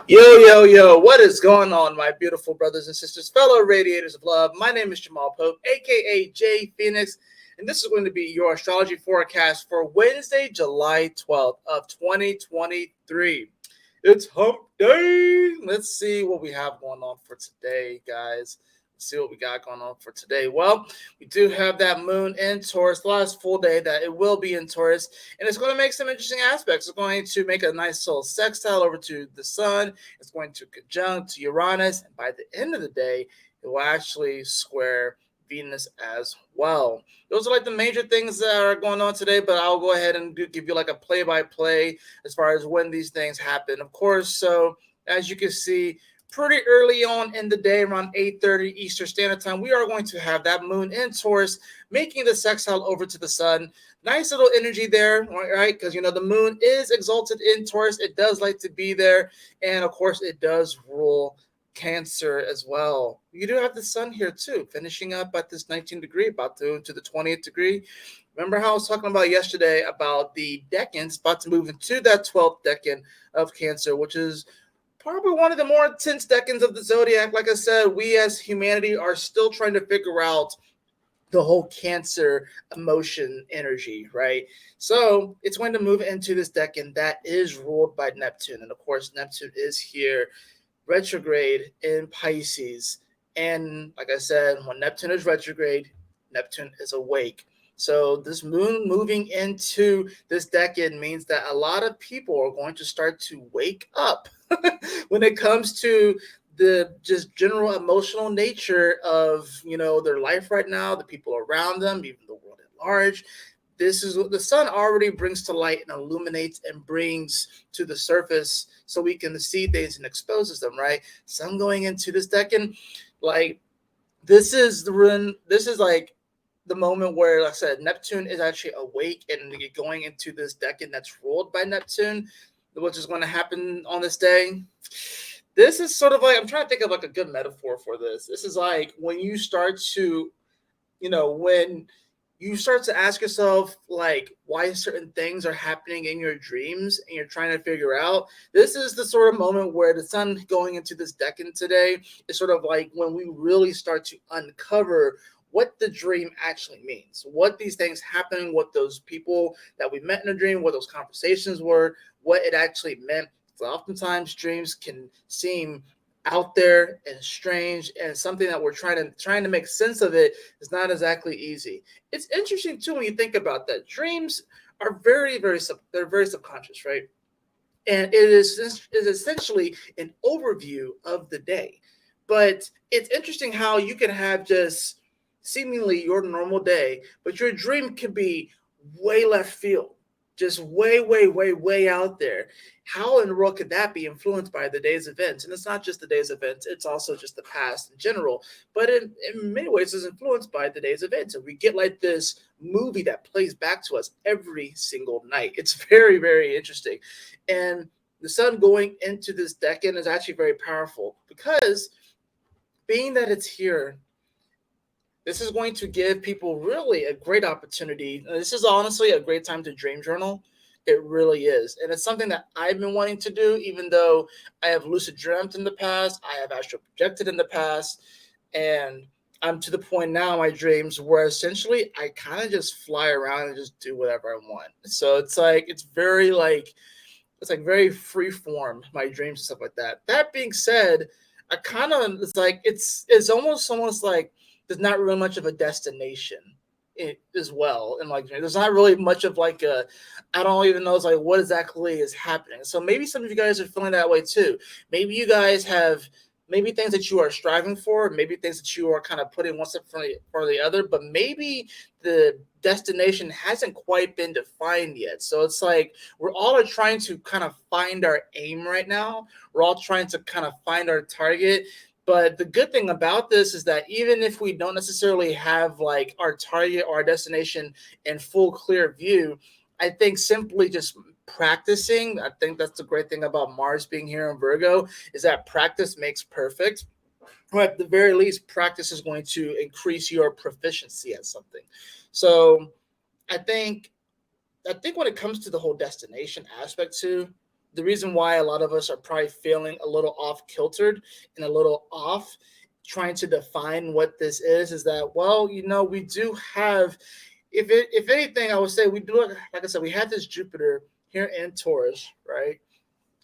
Yo, what is going on, my beautiful brothers and sisters, fellow radiators of love? My name is Jamal Pope, aka J Phoenix, and this is going to be your astrology forecast for Wednesday, July 12th of 2023. It's hump day. Let's see what we have going on for today, guys. Let's see what we got going on for today. Well, we do have that moon in Taurus, the last full day that it will be in Taurus, and it's going to make some interesting aspects. It's going to make a nice little sextile over to the sun. It's going to conjunct to Uranus, and by the end of the day, it will actually square Venus as well. Those are like the major things that are going on today, but I'll go ahead and give you like a play-by-play as far as when these things happen. Of course, so as you can see, pretty early on in the day, around 8:30 Eastern Standard Time, we are going to have that moon in Taurus, making the sextile over to the sun. Nice little energy there, right? Because, the moon is exalted in Taurus. It does like to be there. And, of course, it does rule Cancer as well. You do have the sun here, too, finishing up at this 19th degree, about to the 20th degree. Remember how I was talking about yesterday about the decans, about to move into that 12th decan of Cancer, which is probably one of the more intense decans of the zodiac. Like I said, we as humanity are still trying to figure out the whole Cancer emotion energy, right? So it's going to move into this decan that is ruled by Neptune. And of course, Neptune is here retrograde in Pisces. And like I said, when Neptune is retrograde, Neptune is awake. So this moon moving into this decade means that a lot of people are going to start to wake up when it comes to the just general emotional nature of, their life right now, the people around them, even the world at large. This is what the sun already brings to light and illuminates and brings to the surface so we can see things and exposes them, right? Sun going into this decade, like this is like the moment where, like I said, Neptune is actually awake and going into this decade that's ruled by Neptune, which is going to happen on this day. This is sort of like, I'm trying to think of like a good metaphor for this. This is like when you start to, when you start to ask yourself like why certain things are happening in your dreams and you're trying to figure out, this is the sort of moment where the sun going into this decan today is sort of like when we really start to uncover what the dream actually means, what these things happening, what those people that we met in a dream, what those conversations were, what it actually meant. So oftentimes dreams can seem out there and strange, and something that we're trying to make sense of it is not exactly easy. It's interesting too when you think about that. Dreams are they're very subconscious, right? And it is essentially an overview of the day. But it's interesting how you can have just seemingly your normal day, but your dream could be way left field, just way out there. How in the world could that be influenced by the day's events? And it's not just the day's events, it's also just the past in general. But in many ways, it's influenced by the day's events. And we get like this movie that plays back to us every single night. It's very, very interesting. And the sun going into this decade is actually very powerful because being that it's here, this is going to give people really a great opportunity. This is honestly a great time to dream journal. It really is. And it's something that I've been wanting to do, even though I have lucid dreamt in the past, I have astral projected in the past, and I'm to the point now in my dreams where essentially I kind of just fly around and just do whatever I want. So it's very free form, my dreams and stuff like that. That being said, it's almost like there's not really much of a destination as well. And like, there's not really much of like I don't even know like what exactly is happening. So maybe some of you guys are feeling that way too. Maybe you guys have maybe things that you are striving for, maybe things that you are kind of putting one step for the other, but maybe the destination hasn't quite been defined yet. So it's like we're all trying to kind of find our aim right now. We're all trying to kind of find our target. But the good thing about this is that even if we don't necessarily have like our target or our destination in full clear view, I think simply just practicing, I think that's the great thing about Mars being here in Virgo, is that practice makes perfect. Or at the very least, practice is going to increase your proficiency at something. So I think when it comes to the whole destination aspect too, the reason why a lot of us are probably feeling a little off kiltered and a little off trying to define what this is that, well, we do have, if anything, I would say we do, like I said, we have this Jupiter here in Taurus, right?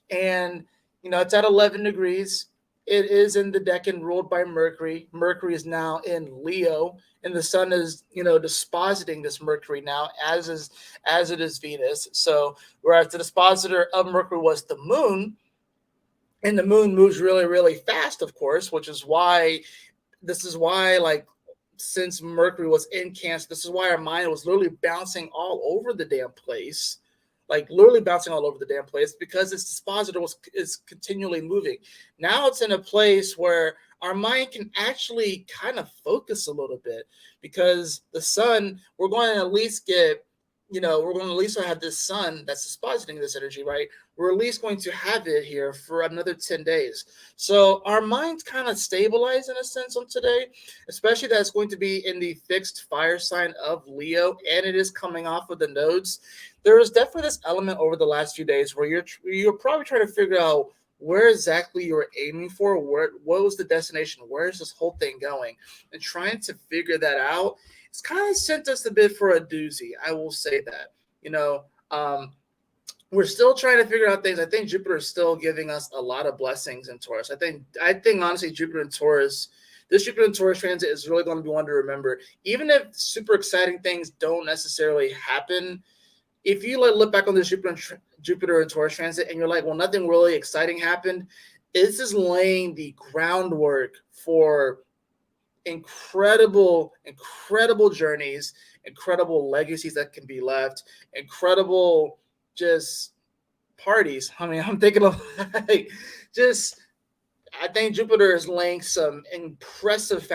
And it's at 11 degrees. It is in the decan ruled by Mercury. Mercury is now in Leo, and the sun is dispositing this Mercury now, as it is Venus. So whereas the dispositor of Mercury was the moon, and the moon moves really, really fast, of course, which is why like, since Mercury was in Cancer, this is why our mind was literally bouncing all over the damn place, like literally bouncing all over the damn place, because its dispositor is continually moving. Now it's in a place where our mind can actually kind of focus a little bit, because the sun, we're going to at least get, we're going to at least have this sun that's dispositing this energy, right? We're at least going to have it here for another 10 days. So our mind's kind of stabilized in a sense on today, especially that it's going to be in the fixed fire sign of Leo, and it is coming off of the nodes. There is definitely this element over the last few days where you're probably trying to figure out where exactly you were aiming for, what was the destination, where is this whole thing going, and trying to figure that out. It's kind of sent us a bit for a doozy, I will say that. We're still trying to figure out things. I think Jupiter is still giving us a lot of blessings in Taurus. I think honestly, Jupiter in Taurus, this Jupiter in Taurus transit is really going to be one to remember. Even if super exciting things don't necessarily happen, if you look back on this Jupiter in Taurus transit and you're like, well, nothing really exciting happened, this is laying the groundwork for incredible journeys, incredible legacies that can be left, incredible just parties. I mean, I'm thinking of like I think Jupiter is laying some impressive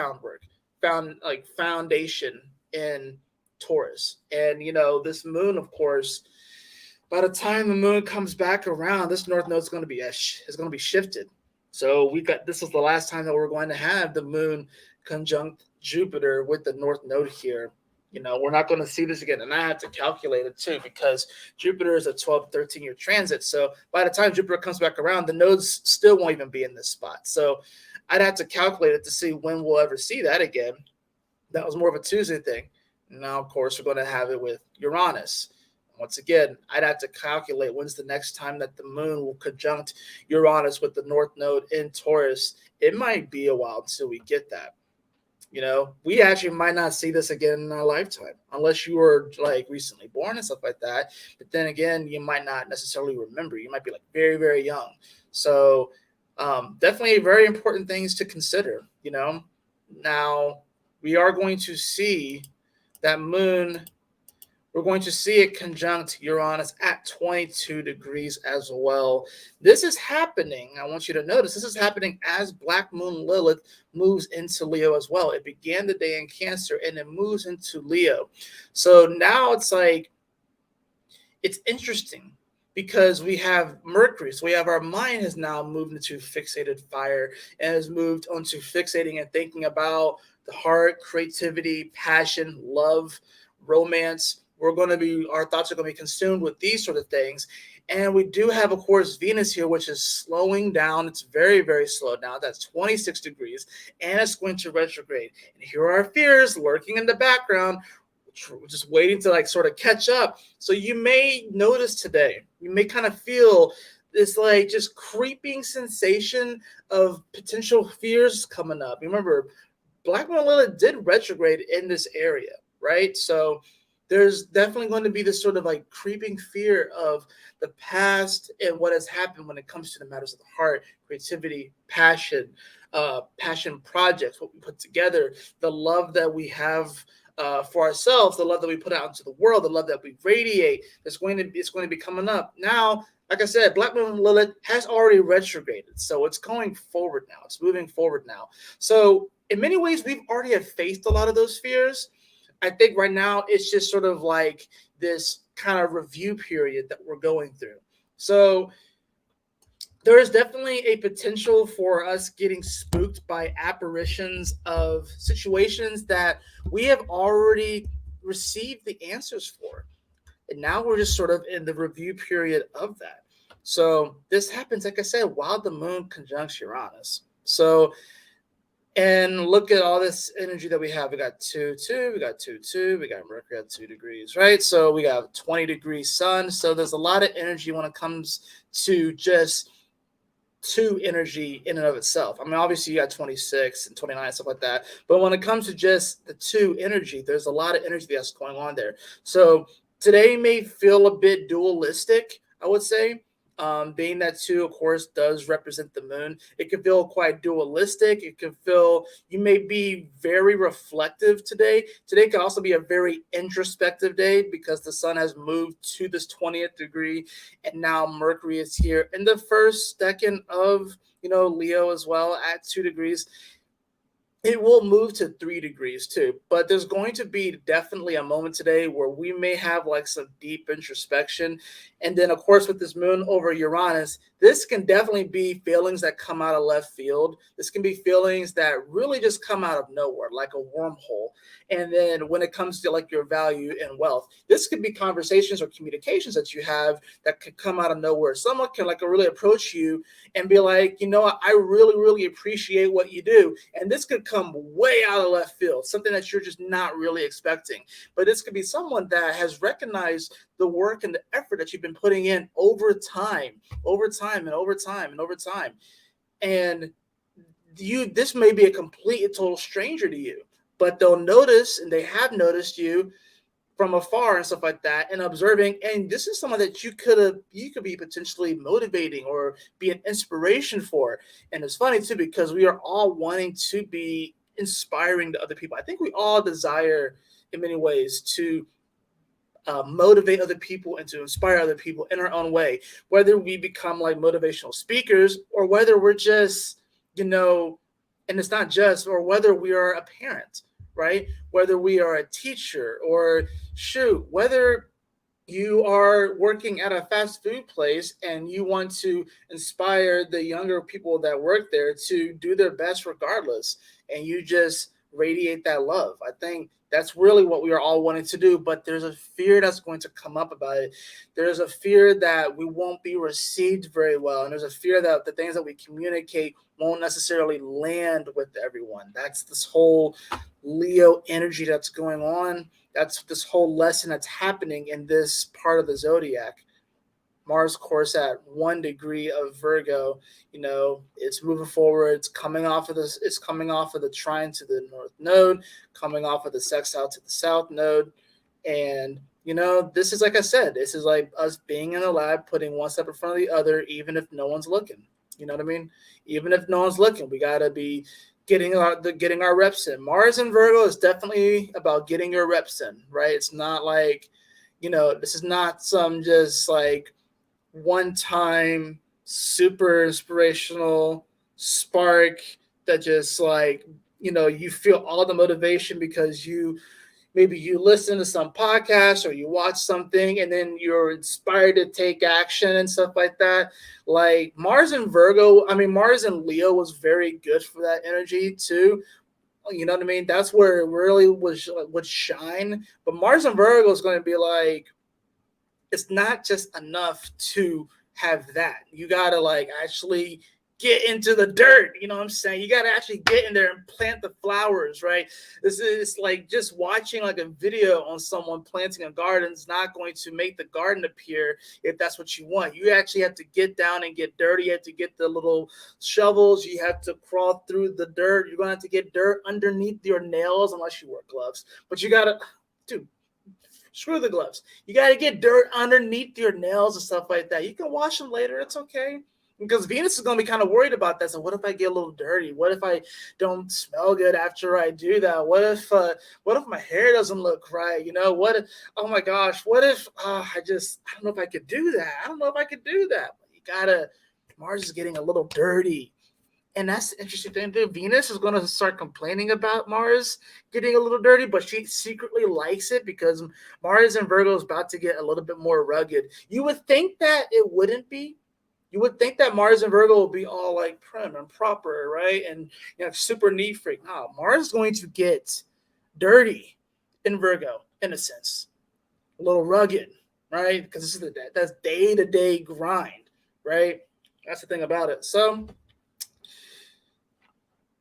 foundation in Taurus. And this moon, of course, by the time the moon comes back around, this north node is going to be shifted. So this is the last time that we're going to have the moon conjunct Jupiter with the north node here. We're not going to see this again. And I had to calculate it too, because Jupiter is a 12, 13-year transit. So by the time Jupiter comes back around, the nodes still won't even be in this spot. So I'd have to calculate it to see when we'll ever see that again. That was more of a Tuesday thing. Now, of course, we're going to have it with Uranus. Once again, I'd have to calculate when's the next time that the moon will conjunct Uranus with the north node in Taurus. It might be a while until we get that. We actually might not see this again in our lifetime, unless you were like recently born and stuff like that. But then again, you might not necessarily remember. You might be like very, very young. So definitely very important things to consider. Now we are going to see that moon. We're going to see it conjunct Uranus at 22 degrees as well. This is happening. I want you to notice this is happening as Black Moon Lilith moves into Leo as well. It began the day in Cancer and it moves into Leo. So now it's interesting because we have Mercury. So we have our mind has now moved into fixated fire and has moved onto fixating and thinking about the heart, creativity, passion, love, romance. Our thoughts are going to be consumed with these sort of things. And we do have, of course, Venus here, which is slowing down. It's very, very slow now. That's 26 degrees, and it's going to retrograde. And here are our fears lurking in the background, just waiting to sort of catch up. So you may notice today, you may kind of feel this just creeping sensation of potential fears coming up. Remember, Black Moon Lilith did retrograde in this area, right? So there's definitely going to be this sort of creeping fear of the past and what has happened when it comes to the matters of the heart, creativity, passion projects, what we put together, the love that we have for ourselves, the love that we put out into the world, the love that we radiate. It's going to be coming up. Now, like I said, Black Moon Lilith has already retrograded. So it's going forward now. It's moving forward now. So in many ways, we've already faced a lot of those fears. I think right now it's just sort of this kind of review period that we're going through. So there is definitely a potential for us getting spooked by apparitions of situations that we have already received the answers for. And now we're just sort of in the review period of that. So this happens, like I said, while the moon conjuncts Uranus. So, and look at all this energy that we have. We got 2, 2, we got 2, 2, we got Mercury at 2 degrees, right? So we got 20 degrees sun. So there's a lot of energy when it comes to just 2 energy in and of itself. I mean, obviously you got 26 and 29, stuff like that. But when it comes to just the 2 energy, there's a lot of energy that's going on there. So today may feel a bit dualistic, I would say. Being that 2, of course, does represent the moon. It can feel quite dualistic. It can feel, you may be very reflective today. Today could also be a very introspective day because the sun has moved to this 20th degree, and now Mercury is here in the first second of, Leo as well at 2 degrees. It will move to 3 degrees too, but there's going to be definitely a moment today where we may have like some deep introspection. And then, of course, with this moon over Uranus, this can definitely be feelings that come out of left field. This can be feelings that really just come out of nowhere, like a wormhole. And then when it comes to like your value and wealth, this could be conversations or communications that you have that could come out of nowhere. Someone can like really approach you and be like, I really, really appreciate what you do. And this could come way out of left field, something that you're just not really expecting. But this could be someone that has recognized the work and the effort that you've been putting in over time. And this may be a complete and total stranger to you, but they'll notice, and they have noticed you from afar and stuff like that, and observing. And this is someone that you could be potentially motivating or be an inspiration for. And it's funny too, because we are all wanting to be inspiring to other people. I think we all desire in many ways to motivate other people and to inspire other people in our own way, whether we become like motivational speakers or whether we're just, and it's not just, or whether we are a parent, right? Whether we are a teacher or whether you are working at a fast food place and you want to inspire the younger people that work there to do their best regardless, and you just radiate that love. I think that's really what we are all wanting to do, but there's a fear that's going to come up about it. There's a fear that we won't be received very well, and there's a fear that the things that we communicate won't necessarily land with everyone. That's this whole Leo energy that's going on. That's this whole lesson that's happening in this part of the zodiac. Mars course at 1 degree of Virgo, it's moving forward. It's coming off of this. It's coming off of the trine to the north node, coming off of the sextile to the south node. And, this is, like I said, this is like us being in the lab, putting one step in front of the other, even if no one's looking. You know what I mean? Even if no one's looking, we got to be getting our reps in. Mars and Virgo is definitely about getting your reps in, right? It's not like, this is not some just like one time super inspirational spark that just like, you feel all the motivation because maybe you listen to some podcast or you watch something and then you're inspired to take action and stuff like that. Like Mars and Leo was very good for that energy too. You know what I mean? That's where it really would shine. But Mars and Virgo is going to be like, it's not just enough to have that. You got to like actually get into the dirt. You know what I'm saying? You got to actually get in there and plant the flowers, right? This is like just watching like a video on someone planting a garden is not going to make the garden appear if that's what you want. You actually have to get down and get dirty. You have to get the little shovels. You have to crawl through the dirt. You're going to have to get dirt underneath your nails unless you wear gloves. But you got to, dude, screw the gloves. You got to get dirt underneath your nails and stuff like that. You can wash them later. It's okay. Because Venus is going to be kind of worried about that. So what if I get a little dirty? What if I don't smell good after I do that? What if my hair doesn't look right? Oh my gosh, what if I don't know if I could do that. But Mars is getting a little dirty. And that's the interesting thing too. Venus is going to start complaining about Mars getting a little dirty, but she secretly likes it because Mars and Virgo is about to get a little bit more rugged. You would think that it wouldn't be. You would think that Mars and Virgo will be all like prim and proper, right? And super neat freak. No, Mars is going to get dirty in Virgo, in a sense. A little rugged, right? Because that's day-to-day grind, right? That's the thing about it. So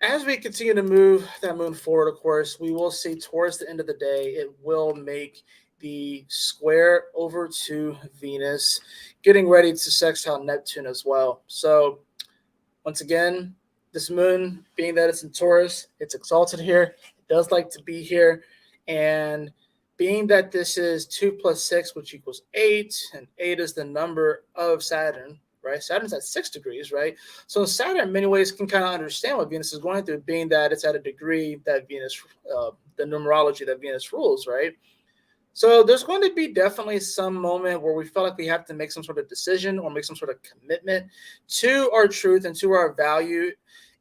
as we continue to move that moon forward, of course, we will see towards the end of the day, it will make the square over to Venus, getting ready to sextile Neptune as well. So once again, this moon, being that it's in Taurus, it's exalted here. It does like to be here. And being that this is 2 plus 6, which equals 8, and 8 is the number of Saturn, right? Saturn's at 6 degrees, right? So Saturn, in many ways, can kind of understand what Venus is going through, being that it's at a degree that Venus, the numerology that Venus rules, right? So there's going to be definitely some moment where we feel like we have to make some sort of decision or make some sort of commitment to our truth and to our value.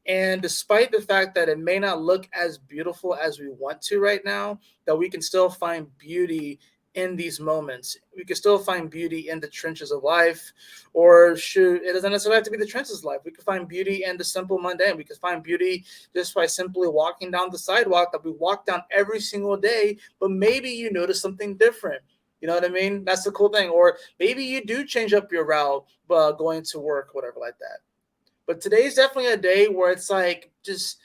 And despite the fact that it may not look as beautiful as we want to right now, that we can still find beauty in these moments. We can still find beauty in the trenches of life, or shoot, it doesn't necessarily have to be the trenches of life. We can find beauty in the simple mundane. We can find beauty just by simply walking down the sidewalk that we walk down every single day, but maybe you notice something different. You know what I mean? That's the cool thing. Or maybe you do change up your route going to work, whatever like that. But today's definitely a day where it's like, just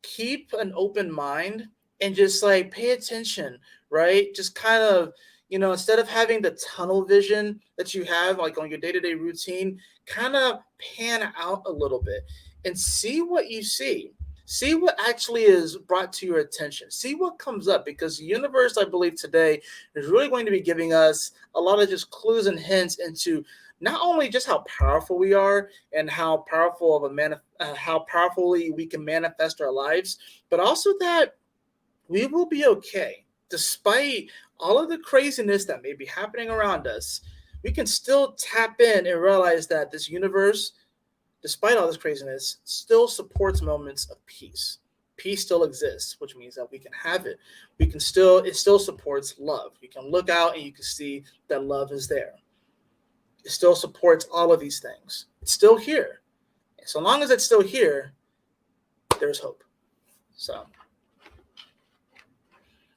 keep an open mind and just like pay attention, right? Just kind of, instead of having the tunnel vision that you have like on your day-to-day routine, kind of pan out a little bit and see what you see. See what actually is brought to your attention. See what comes up, because the universe, I believe, today is really going to be giving us a lot of just clues and hints into not only just how powerful we are and how powerful of how powerfully we can manifest our lives, but also that we will be okay despite all of the craziness that may be happening around us. We can still tap in and realize that this universe, despite all this craziness, still supports moments of peace. Peace still exists, which means that we can have it. It still supports love. You can look out and you can see that love is there. It still supports all of these things. It's still here. And so long as it's still here, there's hope. So,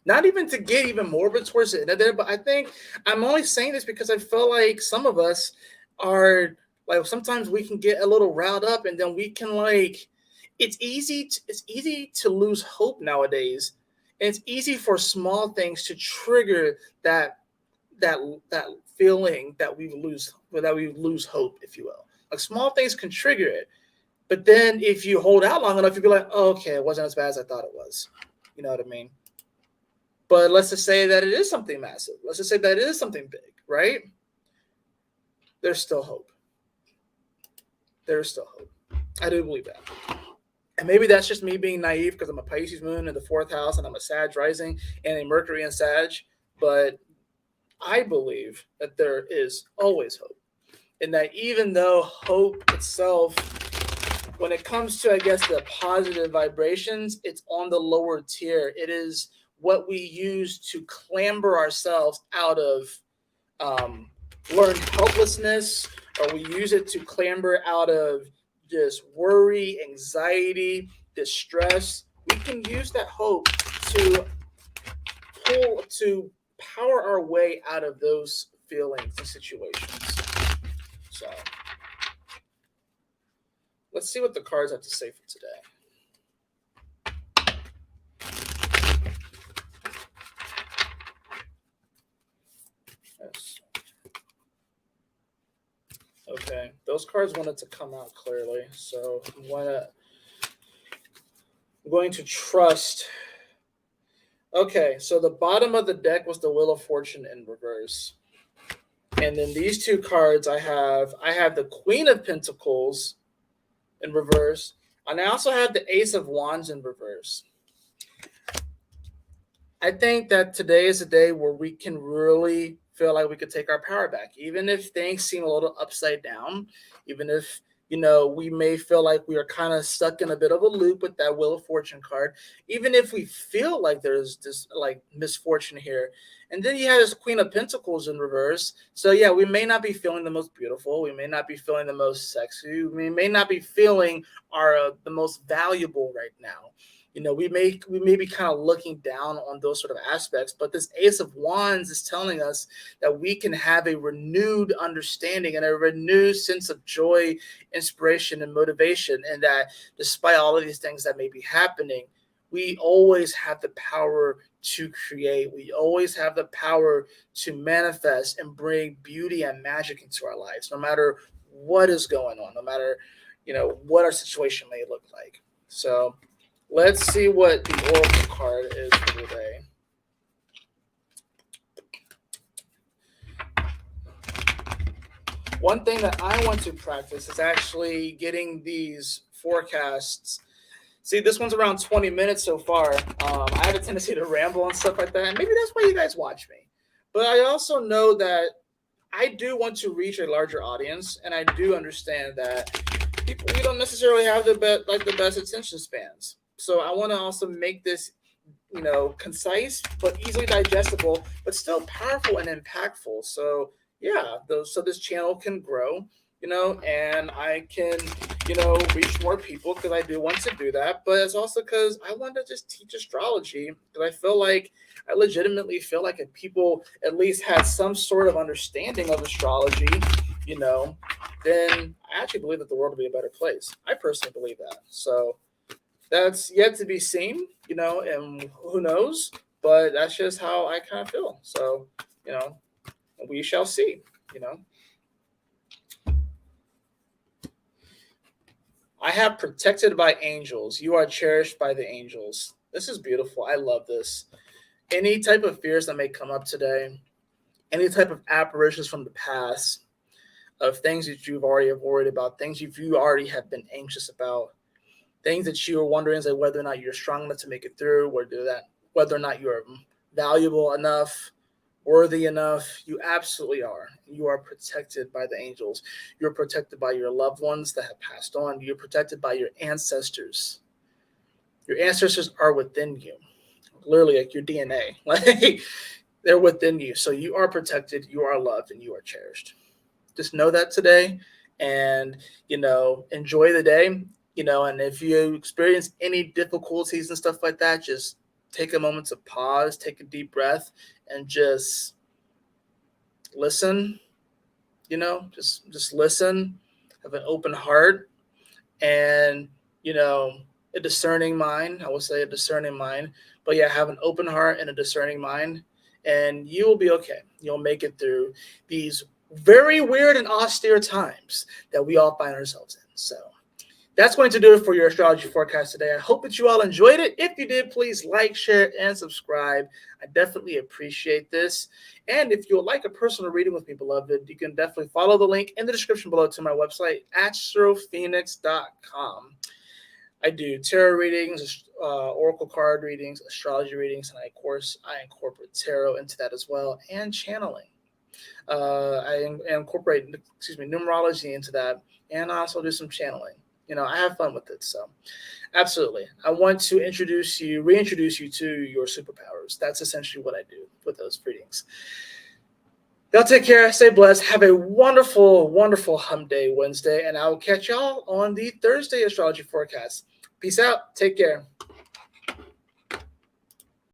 not even to get even morbid towards the end of there, but I think I'm only saying this because I feel like some of us are like, sometimes we can get a little riled up, and then we can like, it's easy to lose hope nowadays. And it's easy for small things to trigger that feeling that we lose hope, if you will. Like, small things can trigger it. But then if you hold out long enough, you'll be like, oh, okay, it wasn't as bad as I thought it was. You know what I mean? But let's just say that it is something massive. Let's just say that it is something big, right? There's still hope. There's still hope. I do believe that. And maybe that's just me being naive because I'm a Pisces moon in the 4th house and I'm a Sag rising and a Mercury in Sag. But I believe that there is always hope. And that even though hope itself, when it comes to, I guess, the positive vibrations, it's on the lower tier. It is what we use to clamber ourselves out of learned helplessness, or we use it to clamber out of just worry, anxiety, distress. We can use that hope to power our way out of those feelings and situations. So let's see what the cards have to say for today. Yes. Okay, those cards wanted to come out clearly, so I'm going to trust. Okay, so the bottom of the deck was the Wheel of Fortune in reverse. And then these two cards I have the Queen of Pentacles in reverse, and I also have the Ace of Wands in reverse. I think that today is a day where we can really feel like we could take our power back, even if things seem a little upside down, even if, we may feel like we are kind of stuck in a bit of a loop with that Wheel of Fortune card, even if we feel like there's this like misfortune here. And then you have this Queen of Pentacles in reverse. So yeah, we may not be feeling the most beautiful. We may not be feeling the most sexy. We may not be feeling the most valuable right now. We may be kind of looking down on those sort of aspects, but this Ace of Wands is telling us that we can have a renewed understanding and a renewed sense of joy, inspiration, and motivation, and that despite all of these things that may be happening, we always have the power to create. We always have the power to manifest and bring beauty and magic into our lives, no matter what is going on, no matter what our situation may look like. So let's see what the Oracle card is for today. One thing that I want to practice is actually getting these forecasts. See, this one's around 20 minutes so far. I have a tendency to ramble and stuff like that. And maybe that's why you guys watch me. But I also know that I do want to reach a larger audience, and I do understand that we don't necessarily have the best attention spans. So I want to also make this, concise but easily digestible, but still powerful and impactful. So yeah, so this channel can grow, and I can, reach more people because I do want to do that. But it's also because I want to just teach astrology because I legitimately feel like if people at least had some sort of understanding of astrology, then I actually believe that the world will be a better place. I personally believe that. So that's yet to be seen, and who knows, but that's just how I kind of feel. So, we shall see, I have protected by angels. You are cherished by the angels. This is beautiful. I love this. Any type of fears that may come up today, any type of apparitions from the past, of things that you've already have worried about, things you already have been anxious about, things that you are wondering like whether or not you're strong enough to make it through, whether or not you're valuable enough, worthy enough. You absolutely are. You are protected by the angels. You're protected by your loved ones that have passed on. You're protected by your ancestors. Your ancestors are within you, literally like your DNA. Like they're within you. So you are protected, you are loved, and you are cherished. Just know that today, and enjoy the day. And if you experience any difficulties and stuff like that, just take a moment to pause, take a deep breath, and just listen. Just listen. Have an open heart, and a discerning mind. I would say a discerning mind, but yeah, have an open heart and a discerning mind, and you will be okay. You'll make it through these very weird and austere times that we all find ourselves in. So that's going to do it for your astrology forecast today. I hope that you all enjoyed it. If you did, please like, share, and subscribe. I definitely appreciate this. And if you would like a personal reading with me, beloved, you can definitely follow the link in the description below to my website, astrophoenix.com. I do tarot readings, oracle card readings, astrology readings, and I incorporate tarot into that as well, and channeling. I incorporate, numerology into that, and I also do some channeling. I have fun with it. So absolutely. I want to reintroduce you to your superpowers. That's essentially what I do with those readings. Y'all take care. Stay blessed. Have a wonderful, wonderful Hump Day Wednesday, and I will catch y'all on the Thursday astrology forecast. Peace out. Take care.